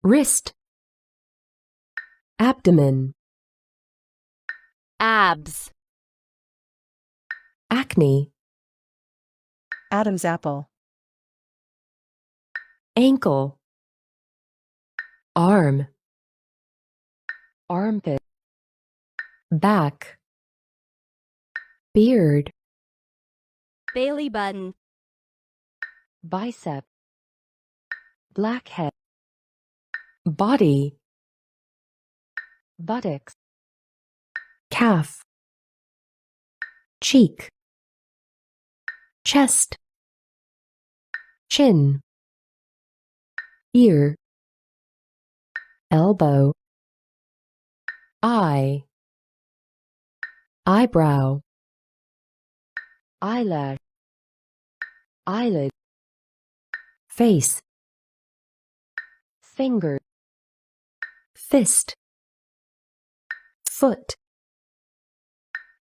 wrist, abdomen, abs, acne, Adam's apple, ankle, arm, armpit, back, beard, belly button, bicep, blackhead, body, buttocks, calf, cheek, chest, chin, ear, elbow, eye, eyebrow, eyelash, eyelid, face, finger, fist, foot,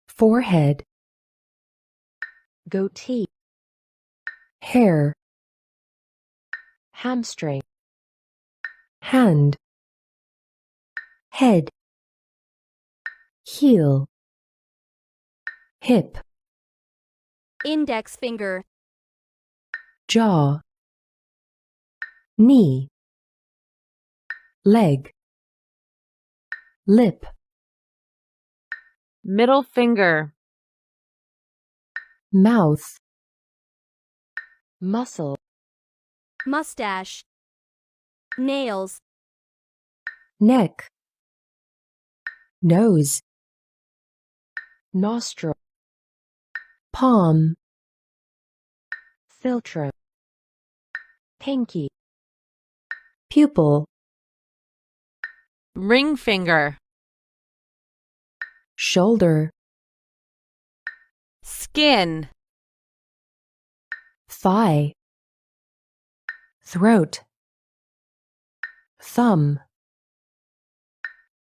forehead, goatee, hair, hamstring, hand, head, heel, hip, index finger, jaw, knee, leg, lip, middle finger, mouth, muscle, mustache, nails, neck, nose, nostril, palm, philtrum, pinky, pupil, ring finger, shoulder, skin, thigh, throat, thumb,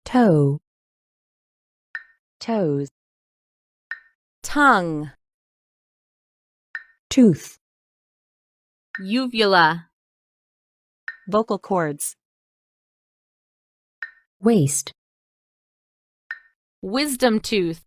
toe, toes, tongue, tooth, uvula, vocal cords, waist, wisdom tooth,